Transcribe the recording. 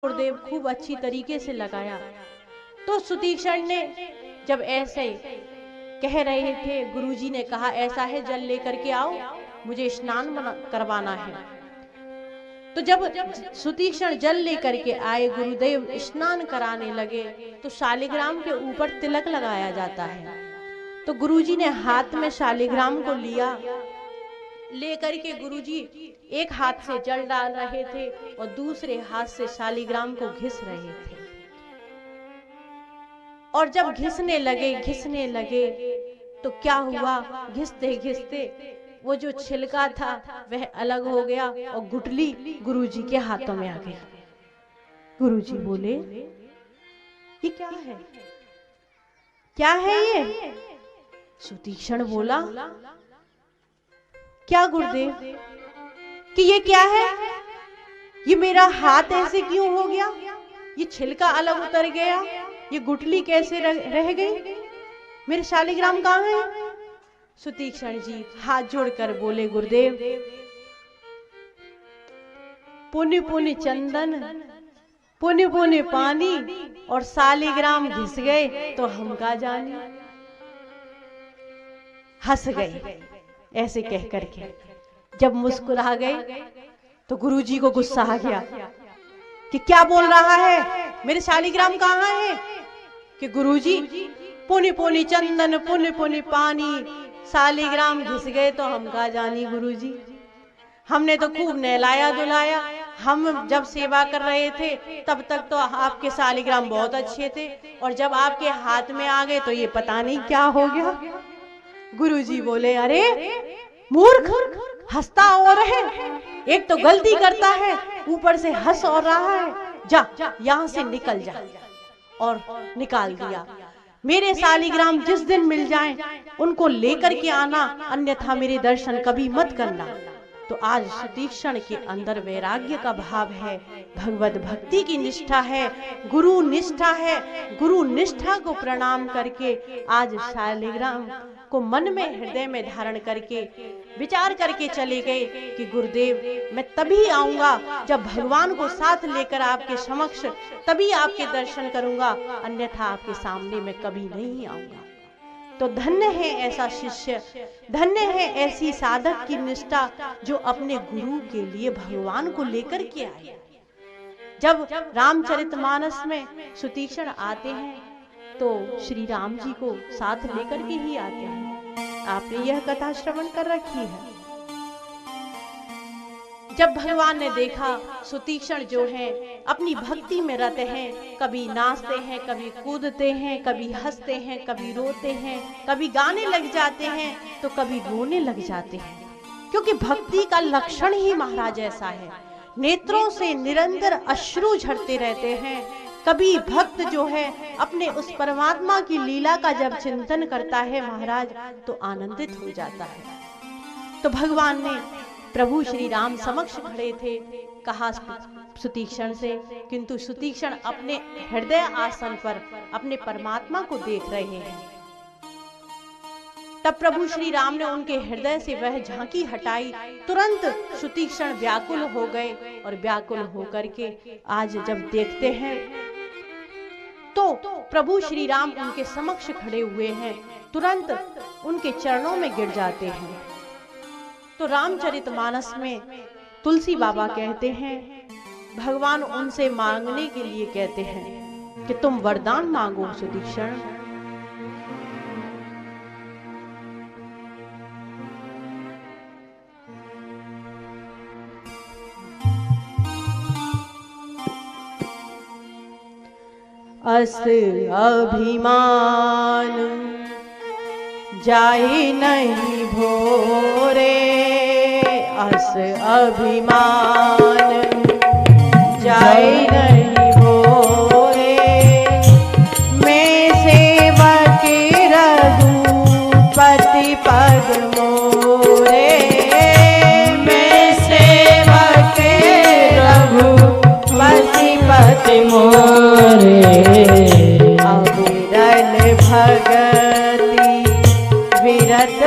गुरुदेव खूब अच्छी तरीके से लगाया। तो सुतीक्षण ने जब ऐसे कह रहे थे, गुरुजी ने कहा ऐसा है जल लेकर के आओ, मुझे स्नान करवाना है। तो जब सुतीक्षण जल लेकर के आए, गुरुदेव स्नान कराने लगे, तो शालिग्राम के ऊपर तिलक लगाया जाता है। तो गुरुजी ने हाथ में शालिग्राम को लिया, लेकर के गुरुजी एक हाथ से जल डाल रहे थे और दूसरे हाथ से शालिग्राम को घिस रहे थे। और जब घिसने लगे तो क्या हुआ, घिसते घिसते वो जो छिलका था वह अलग हो गया और गुठली गुरुजी के हाथों में आ गई। गुरुजी बोले ये क्या है, क्या है ये? सुतीक्षण बोला क्या गुरुदेव कि ये क्या है, ये मेरा हाथ ऐसे क्यों हो गया, ये छिलका अलग उतर गया, ये गुठली कैसे रह गई, मेरे शालिग्राम कहाँ है? सुतीक्षण जी हाथ जोड़कर बोले गुरुदेव पुण्य पुण्य चंदन पुण्य पुण्य पानी और शालिग्राम घिस गए तो हम का जाने। हंस गए ऐसे कह करके। जब मुस्कुरा गए तो गुरुजी को गुस्सा आ गया कि क्या बोल रहा है, मेरे शालिग्राम कहाँ है? कि गुरुजी पुण्य पुण्य चंदन पुण्य पुण्य पानी शालिग्राम घिस गए तो हम का जानी। गुरुजी हमने तो खूब नहलाया धुलाया, हम जब सेवा कर रहे थे तब तक तो आपके शालिग्राम बहुत अच्छे थे, और जब आपके हाथ में आ गए तो ये पता नहीं क्या हो गया। गुरुजी बोले अरे मूर्ख, हंसता और है, एक तो गलती करता है ऊपर से हंस और रहा है, जा यहाँ से निकल जा। और निकाल दिया। मेरे शालिग्राम जिस दिन मिल जाएं उनको लेकर के आना, अन्यथा मेरे दर्शन कभी मत करना। तो आज सुतीक्षण के अंदर वैराग्य का भाव है, भगवत भक्ति की निष्ठा है, गुरु निष्ठा है। गुरु निष्ठा को प्रणाम करके आज शालिग्राम को मन में हृदय में धारण करके विचार करके चले गए कि गुरुदेव मैं तभी आऊंगा जब भगवान को साथ लेकर आपके समक्ष, तभी आपके दर्शन करूंगा, अन्यथा आपके सामने मैं कभी नहीं आऊंगा। तो धन्य है ऐसा शिष्य, धन्य है ऐसी साधक की निष्ठा जो अपने गुरु के लिए भगवान को लेकर के आए। जब रामचरितमानस में सुतीक्षण आते हैं तो श्री राम जी को साथ लेकर के ही आते हैं। आपने यह कथा श्रवण कर रखी है। जब भगवान ने देखा सुतीक्षण जो है अपनी भक्ति में रत हैं, कभी नाचते हैं, कभी कूदते हैं, कभी हंसते हैं, कभी रोते हैं, कभी गाने लग जाते हैं तो कभी रोने लग जाते हैं, क्योंकि भक्ति का लक्षण ही महाराज ऐसा है, नेत्रों से निरंतर अश्रु झरते रहते हैं। कभी भक्त जो है अपने उस परमात्मा की लीला का जब चिंतन करता है महाराज तो आनंदित हो जाता है। तो भगवान ने प्रभु श्री राम समक्ष खड़े थे, कहा सुतीक्षण से, किंतु सुतीक्षण अपने हृदय आसन पर अपने परमात्मा को देख रहे हैं। तब प्रभु श्री राम ने उनके हृदय से वह झांकी हटाई, तुरंत सुतीक्षण व्याकुल हो गए और व्याकुल होकर के आज जब देखते हैं तो प्रभु श्री राम उनके समक्ष खड़े हुए हैं, तुरंत उनके चरणों में गिर जाते हैं। तो रामचरितमानस में तुलसी बाबा कहते हैं, भगवान उनसे मांगने के लिए कहते हैं कि तुम वरदान मांगो सुतीक्षण। अस अभिमान जाए नहीं भोरे, अस अभिमान जाए नहीं भोरे, मैं सेवक रघुपति पद मोरे, मैं सेवक रघुपति पद मोरे, अविरल भगति विरत